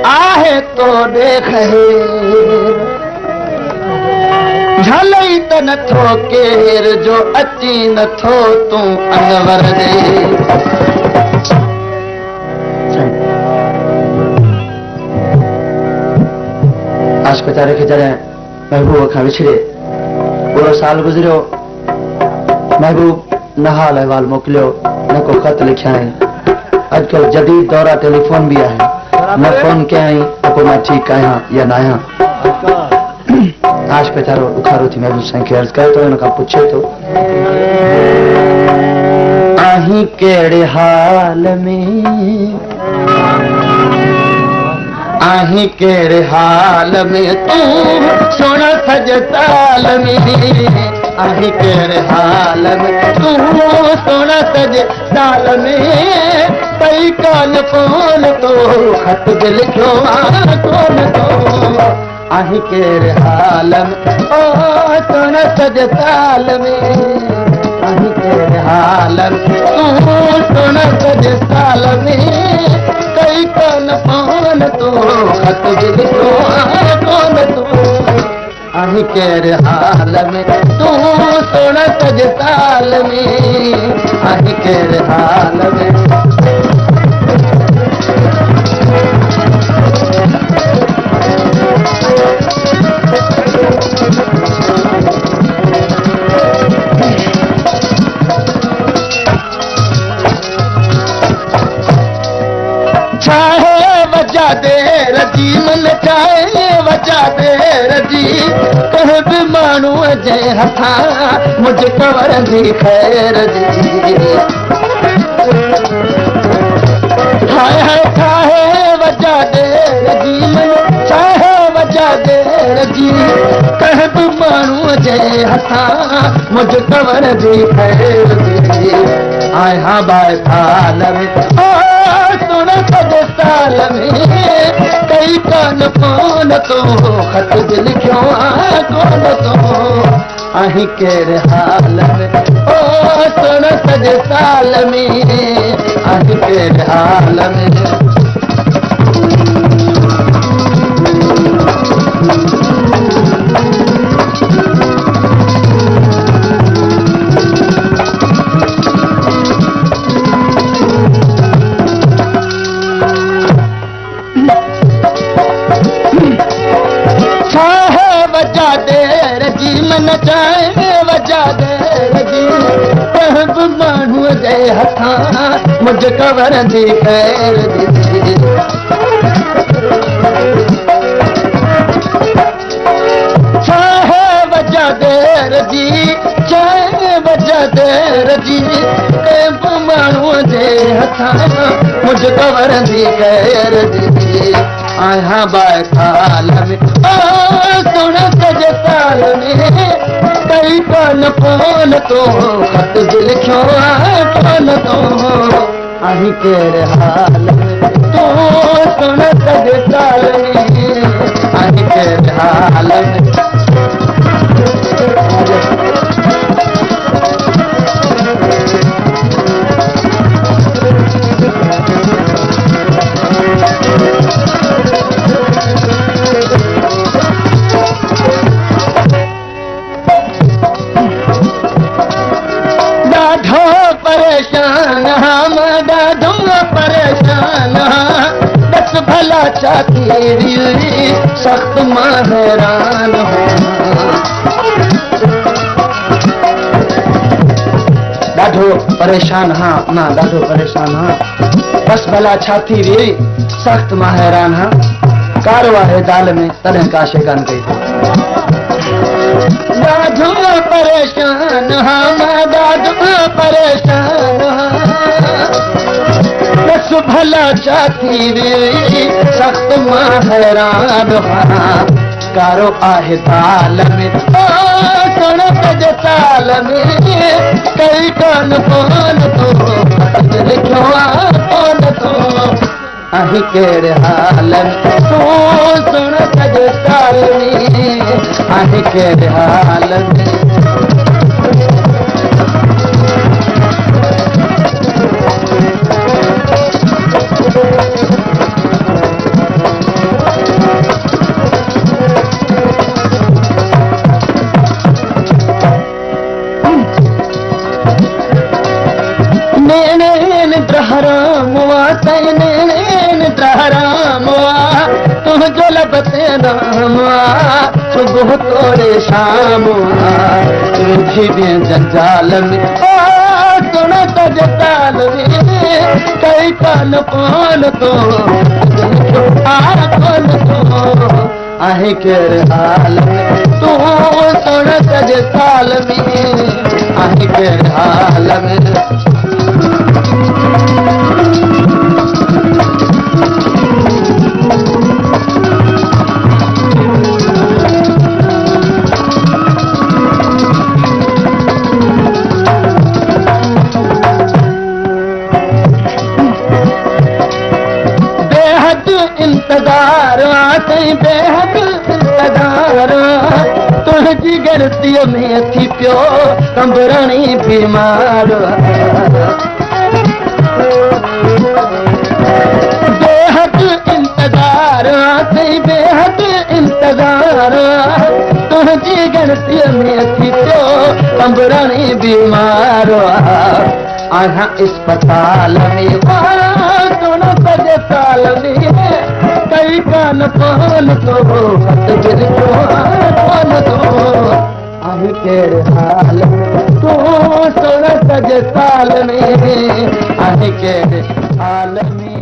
आहे तो देख झलई त नथो केर जो अची नथो तूं अनवर दे आज बेचारे खे जॾहिं महबूब खां विछड़े पूरो साल गुज़रियो महबूब न हाल अहवाल मोकिलियो न को ख़त लिखिया अॼुकल्ह जदीद दौर आहे टेलीफोन बि आहे न फोन कयई त पोइ मां ठीकु आहियां या न आहियां आश बेचारो उखारो थी महबूब साईं खे अर्ज़ करे थो हुन खां पुछे थो आहीं कहिड़े हाल में आहीं कहिड़े हाल में तूं सोना सज साल में आहीं कहिड़े हाल में तूं सोना सज साल में कई काल कोन तो खत बि लिखियो कोन तो आहीं कहिड़े हाल में ओ सोना सज साल में आहीं कहिड़े हाल में तूं सोना सज साल में कई कान पान तो खत बि लिखियो कोन तो आहीं कहिड़े हाल में तूं सोना सज साल में आहीं कहिड़े हाल में देर जी मन चाहे वजा देर जी कह बि माण्हूअ जे हथां मुझ कवरंदी ख़ैर जी हाय हाय ठाहे वजा देर जी मन चाहे वजा देर जी कह बि माण्हूअ जे हथां मुझ कवरंदी ख़ैर जी आय हा बाय थाल में सुन सज साल में कई कान कोन तो खत बि लिखियो कोन तो आहीं कहिड़े हाल में ओ सुन सज साल में आहीं कहिड़े हाल में चाहे वजा देर जी कह बि माण्हूअ जे हथां मुझ कवरंदी ख़ैर जी चाहे वजा देर जी चाहे वजा देर जी कह बि माण्हूअ जे हथां मुझ कवरंदी ख़ैर जी आहियां बाए थाल में सुन सज साल में कई कान कोन तो खत बि लिखियो कोन तो आहीं कहिड़े हाल में तूं सुन सज साल में आहीं कहिड़े हाल में भला चाती सख्त मां हैरान ॾाढो परेशान हाँ ना ॾाढो परेशान हाँ बस भला छाती री सख्त मां हैरान हाँ कारो आहे दाल में तॾहिं का शइ कान कई ॾाढो परेशान हाँ मां ॾाढो परेशान बस भला चाती रे सख्त मां हैरान हाँ कारो आहे दाल में सुन सज साल में कई कान कोन तो खत लिखियो कोन तो आहीं कहिड़े हाल में तूं सुन सज साल में आहीं कहिड़े हाल में हराम हराम तुझो लबते नाम सुबुह तोड़े शाम तुझी में जंजाल में सुन तज ताल में कई कान पान तो कौन तो आहे केर हाल में तू सुन तज ताल में आहे केर हाल में इंतजार बेहद इंतजार तुझी गिरती में थी पियो कंबरणी बीमार बेहद इंतजार बेहद इंतजार तुझी गिरती में थी पियो कंबरणी बीमार आहा अस्पताल में दोनों सजे साल में कई कान पान तो गिर कौन तो आहे केर हाल तू सोना सजे साल में आहे केर हाल में